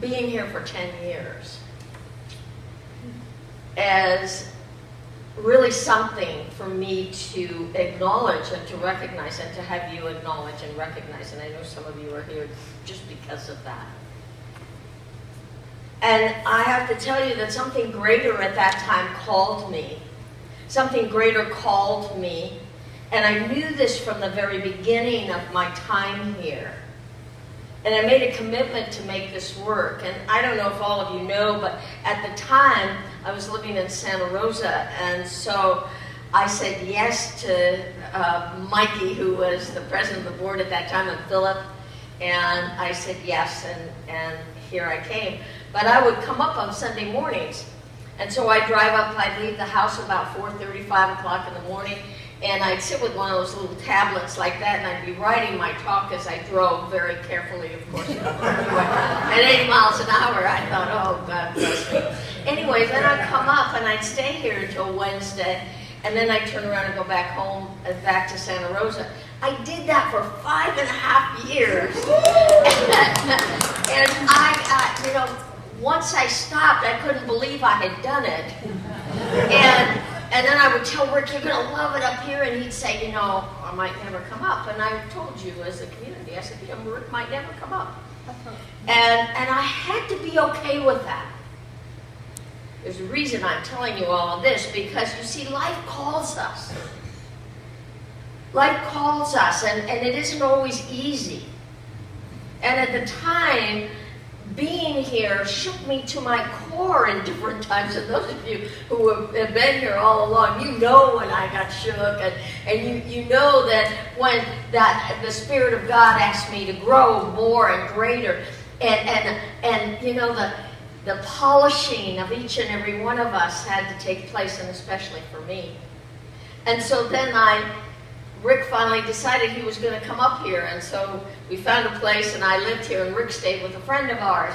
being here for 10 years as really something for me to acknowledge and to recognize, and to have you acknowledge and recognize. And I know some of you are here just because of that. And I have to tell you that something greater at that time called me. Something greater called me. And I knew this from the very beginning of my time here. And I made a commitment to make this work. And I don't know if all of you know, but at the time, I was living in Santa Rosa. And so I said yes to Mikey, who was the president of the board at that time, and Philip. And I said yes, and here I came. But I would come up on Sunday mornings. And so I'd drive up, I'd leave the house about 4:30, 5 o'clock in the morning. And I'd sit with one of those little tablets like that, and I'd be writing my talk as I drove very carefully, of course. At 80 miles an hour, I thought, oh, God bless me. Anyway, then I'd come up, and I'd stay here until Wednesday, and then I'd turn around and go back home and back to Santa Rosa. I did that for 5.5 years. And I, once I stopped, I couldn't believe I had done it. And then I would tell Rick, you're going to love it up here. And he'd say, I might never come up. And I told you as a community, I said, Rick might never come up. And I had to be okay with that. There's a reason I'm telling you all of this, because you see, life calls us. Life calls us, and it isn't always easy. And at the time, being here shook me to my core in different times. And those of you who have been here all along, you know when I got shook, and you know that when the Spirit of God asked me to grow more and greater, and the polishing of each and every one of us had to take place, and especially for me. And so then Rick finally decided he was going to come up here, and so we found a place, and I lived here, and Rick stayed with a friend of ours,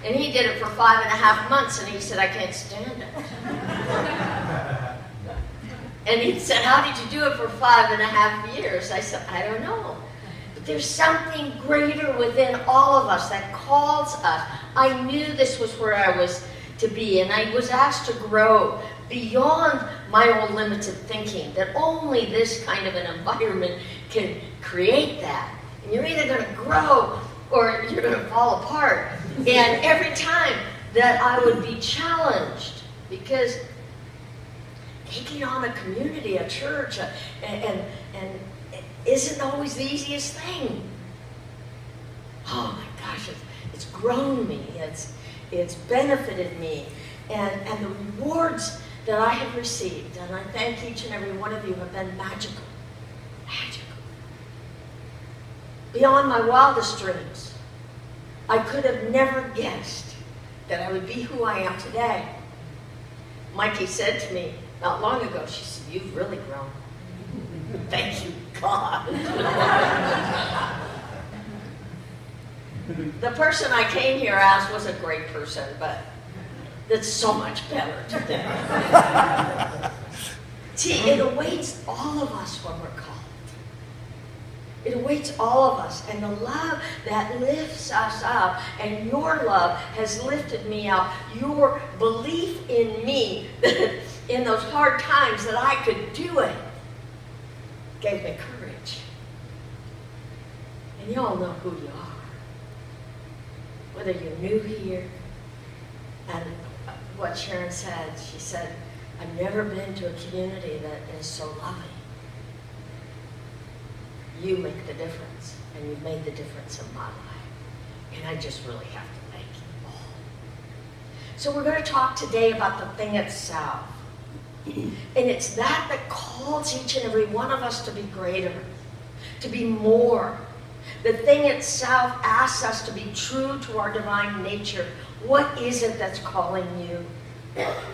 and he did it for 5.5 months, and he said, I can't stand it. And he said, how did you do it for 5.5 years? I said, I don't know. But there's something greater within all of us that calls us. I knew this was where I was to be, and I was asked to grow beyond my own limited thinking, that only this kind of an environment can create that. And you're either going to grow or you're going to fall apart. And every time that I would be challenged, because taking on a community, a church, and it isn't always the easiest thing. Oh my gosh, it's grown me, it's benefited me, and the rewards that I have received, and I thank each and every one of you, have been magical. Magical. Beyond my wildest dreams. I could have never guessed that I would be who I am today. Mikey said to me not long ago, she said, you've really grown. Thank you, God. The person I came here as was a great person, but that's so much better today. See, it awaits all of us when we're called. It awaits all of us. And the love that lifts us up, and your love has lifted me up, your belief in me, in those hard times that I could do it, gave me courage. And you all know who you are. Whether you're new here, and what Sharon said, she said, I've never been to a community that is so loving. You make the difference, and you've made the difference in my life. And I just really have to thank you all. So we're going to talk today about the thing itself. And it's that calls each and every one of us to be greater, to be more. The thing itself asks us to be true to our divine nature. What is it that's calling you?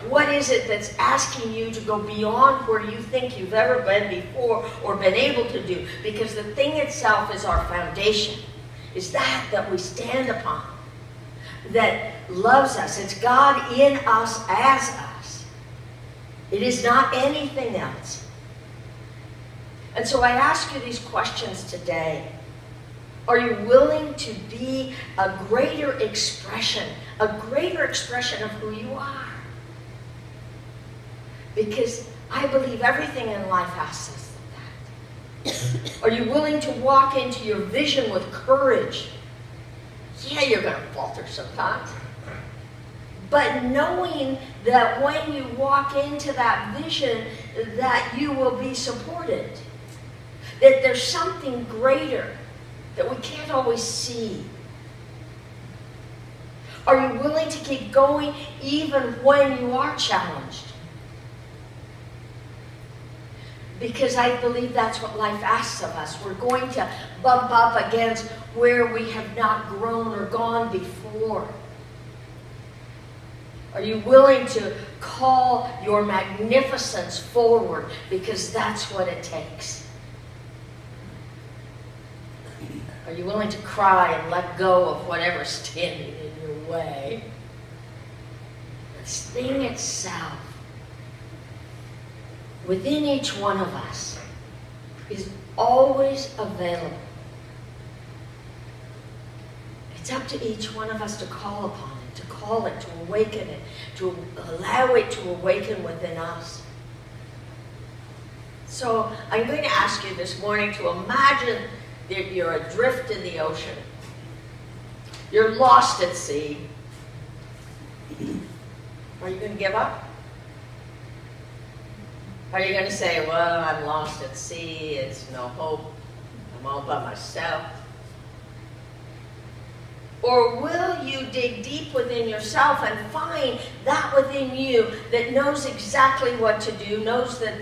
What is it that's asking you to go beyond where you think you've ever been before or been able to do? Because the thing itself is our foundation. Is that we stand upon, that loves us. It's God in us as us. It is not anything else. And so I ask you these questions today. Are you willing to be a greater expression of who you are? Because I believe everything in life asks us that. Are you willing to walk into your vision with courage? Yeah, you're going to falter sometimes. But knowing that when you walk into that vision, that you will be supported. That there's something greater that we can't always see. Are you willing to keep going even when you are challenged? Because I believe that's what life asks of us. We're going to bump up against where we have not grown or gone before. Are you willing to call your magnificence forward? Because that's what it takes. Are you willing to cry and let go of whatever's standing in your way? This thing itself, within each one of us, is always available. It's up to each one of us to call upon it, to call it, to awaken it, to allow it to awaken within us. So I'm going to ask you this morning to imagine that you're adrift in the ocean. You're lost at sea. Are you going to give up? Are you going to say, well, I'm lost at sea, it's no hope, I'm all by myself? Or will you dig deep within yourself and find that within you that knows exactly what to do, knows that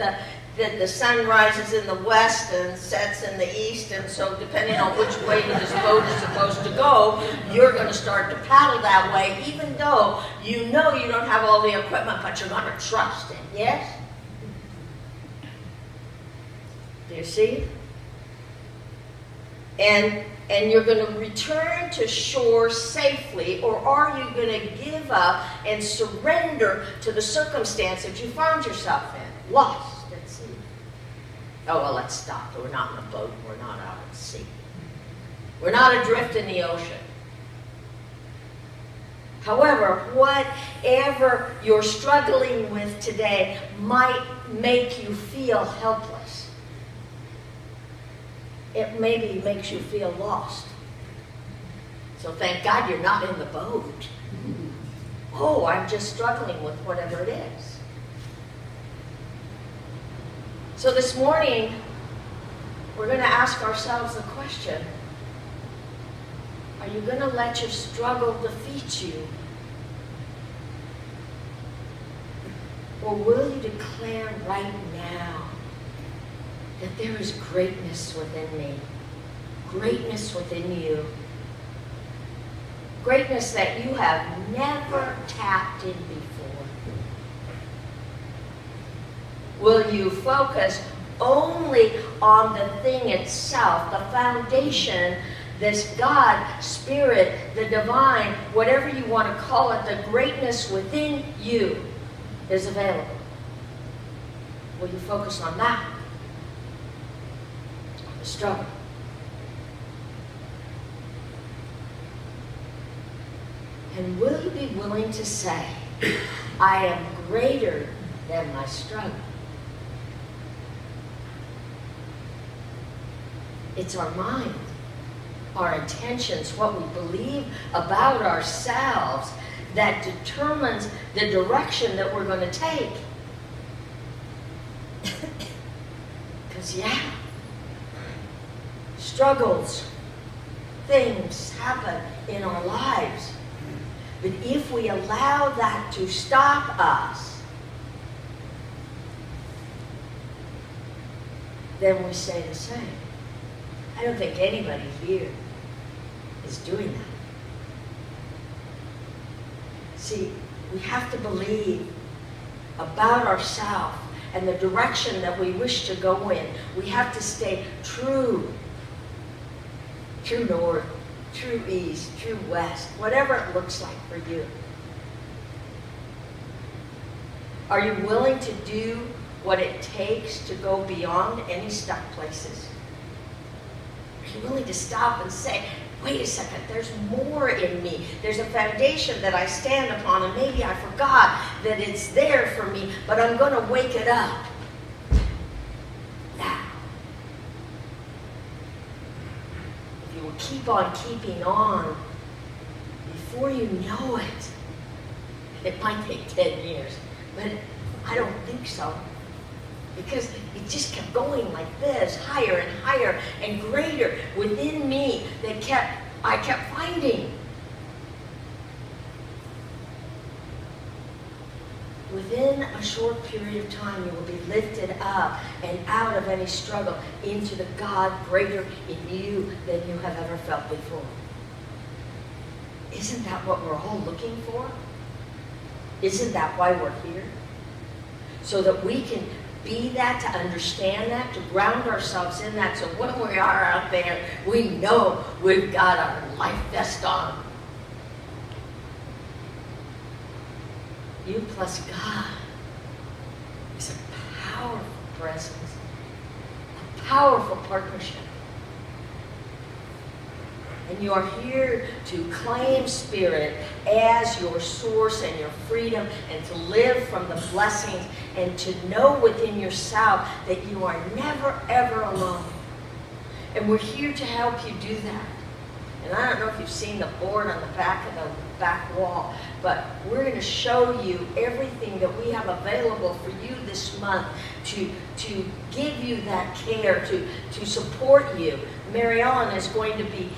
the sun rises in the west and sets in the east, and so depending on which way this boat is supposed to go, you're going to start to paddle that way, even though you know you don't have all the equipment, but you're going to trust it, yes? Do you see? And you're going to return to shore safely, or are you going to give up and surrender to the circumstances you found yourself in? Lost. Oh, well, let's stop. We're not in a boat. We're not out at sea. We're not adrift in the ocean. However, whatever you're struggling with today might make you feel helpless. It maybe makes you feel lost. So thank God you're not in the boat. Oh, I'm just struggling with whatever it is. So this morning, we're going to ask ourselves the question, are you going to let your struggle defeat you? Or will you declare right now that there is greatness within me, greatness within you, greatness that you have never tapped in before? Will you focus only on the thing itself, the foundation, this God, Spirit, the divine, whatever you want to call it, the greatness within you is available? Will you focus on that? On the struggle? And will you be willing to say, I am greater than my struggle? It's our mind, our intentions, what we believe about ourselves that determines the direction that we're going to take. Because, struggles, things happen in our lives. But if we allow that to stop us, then we say the same. I don't think anybody here is doing that. See, we have to believe about ourselves and the direction that we wish to go in. We have to stay true. True north, true east, true west, whatever it looks like for you. Are you willing to do what it takes to go beyond any stuck places? you're willing to stop and say, wait a second, there's more in me. There's a foundation that I stand upon, and maybe I forgot that it's there for me, but I'm going to wake it up now. If you will keep on keeping on, before you know it, it might take 10 years, but I don't think so. Because it just kept going like this, higher and higher and greater within me that I kept finding. Within a short period of time, you will be lifted up and out of any struggle into the God greater in you than you have ever felt before. Isn't that what we're all looking for? Isn't that why we're here? So that we can be that, to understand that, to ground ourselves in that, so when we are out there, we know we've got our life vest on. You plus God is a powerful presence, a powerful partnership. And you are here to claim Spirit as your source and your freedom, and to live from the blessings, and to know within yourself that you are never, ever alone. And we're here to help you do that. And I don't know if you've seen the board on the back of the back wall, but we're going to show you everything that we have available for you this month to give you that care, to support you. Mary Ellen is going to be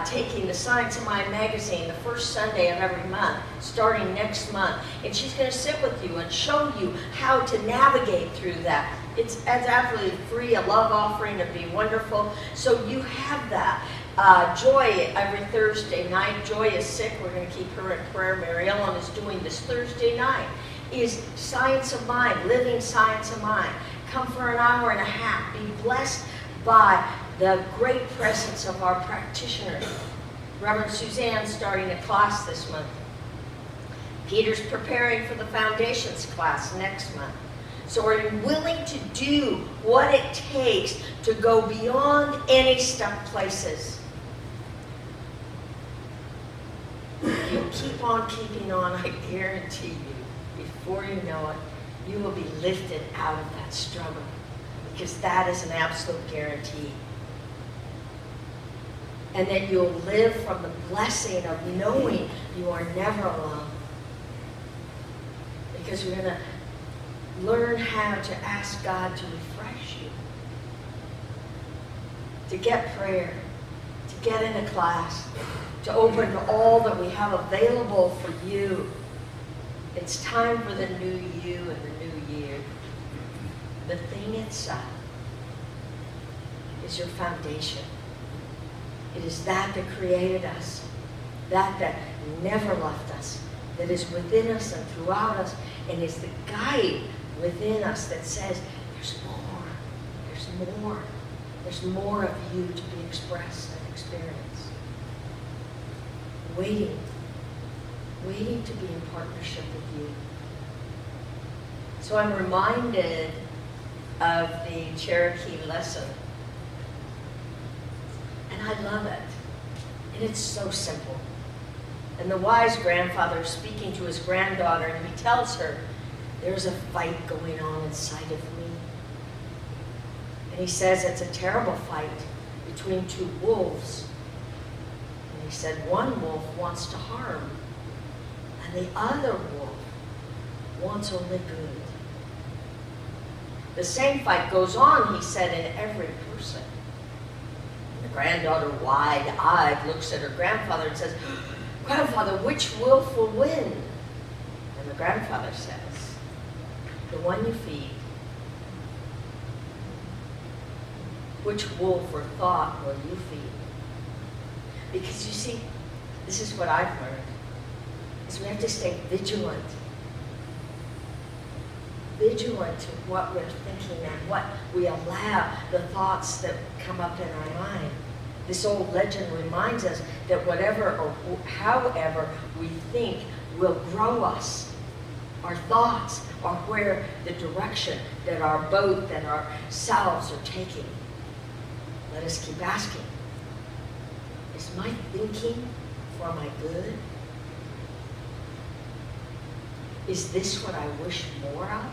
taking the Science of Mind magazine the first Sunday of every month, starting next month. And she's going to sit with you and show you how to navigate through that. It's absolutely free, a love offering. It'd be wonderful. So you have that. Joy every Thursday night. Joy is sick. We're going to keep her in prayer. Mary Ellen is doing this Thursday night. Is Science of Mind, living Science of Mind. Come for an hour and a half. Be blessed by the great presence of our practitioners. Reverend Suzanne starting a class this month. Peter's preparing for the foundations class next month. So are you willing to do what it takes to go beyond any stuck places? If you keep on keeping on, I guarantee you, before you know it, you will be lifted out of that struggle. Because that is an absolute guarantee. And that you'll live from the blessing of knowing you are never alone. Because we're going to learn how to ask God to refresh you. To get prayer. To get in a class. To open all that we have available for you. It's time for the new you and the new year. The thing itself is your foundation. It is that created us, that never left us, that is within us and throughout us, and is the guide within us that says, there's more, there's more, there's more of you to be expressed and experienced. Waiting to be in partnership with you. So I'm reminded of the Cherokee lesson. And I love it. And it's so simple. And the wise grandfather is speaking to his granddaughter, and he tells her, there's a fight going on inside of me. And he says it's a terrible fight between two wolves. And he said one wolf wants to harm, and the other wolf wants only good. The same fight goes on, he said, in every person. And the granddaughter, wide-eyed, looks at her grandfather and says, Grandfather, which wolf will win? And the grandfather says, the one you feed. Which wolf or thought will you feed? Because you see, this is what I've learned, is we have to stay vigilant. Vigilant to what we're thinking and what we allow, the thoughts that come up in our mind. This old legend reminds us that whatever or however we think will grow us. Our thoughts are where the direction that our boat, that our selves are taking. Let us keep asking. Is my thinking for my good? Is this what I wish more of?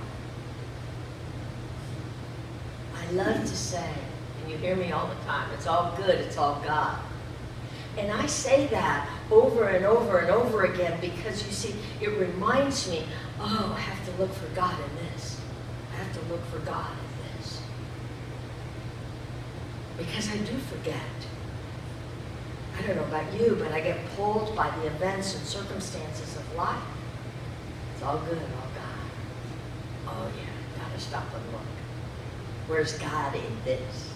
I love to say, and you hear me all the time, it's all good, it's all God. And I say that over and over and over again because, you see, it reminds me, oh, I have to look for God in this. I have to look for God in this. Because I do forget. I don't know about you, but I get pulled by the events and circumstances of life. It's all good, all God. Oh yeah, gotta stop and look. Where's God in this?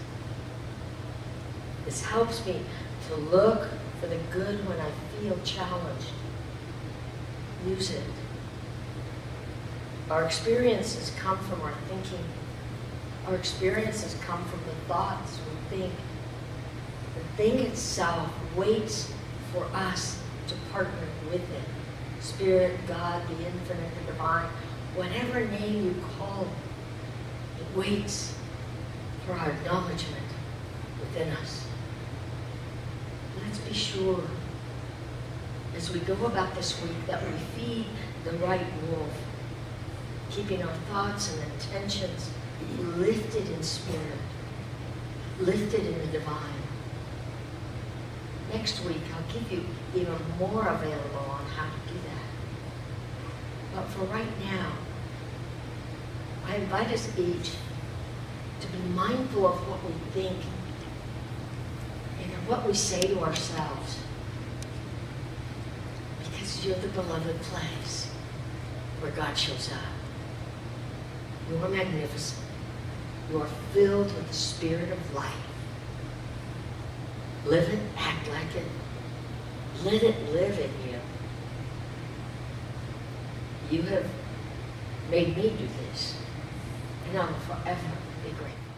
This helps me to look for the good when I feel challenged. Use it. Our experiences come from our thinking. Our experiences come from the thoughts we think. The thing itself waits for us to partner with it. Spirit, God, the infinite, the divine, whatever name you call it, it waits for our acknowledgement within us. Let's be sure, as we go about this week, that we feed the right wolf, keeping our thoughts and intentions lifted in spirit, lifted in the divine. Next week, I'll give you even more available on how to do that. But for right now, I invite us each to be mindful of what we think and of what we say to ourselves. Because you're the beloved place where God shows up. You are magnificent. You are filled with the spirit of life. Live it, act like it. Let it live in you. You have made me do this, and I will forever be grateful.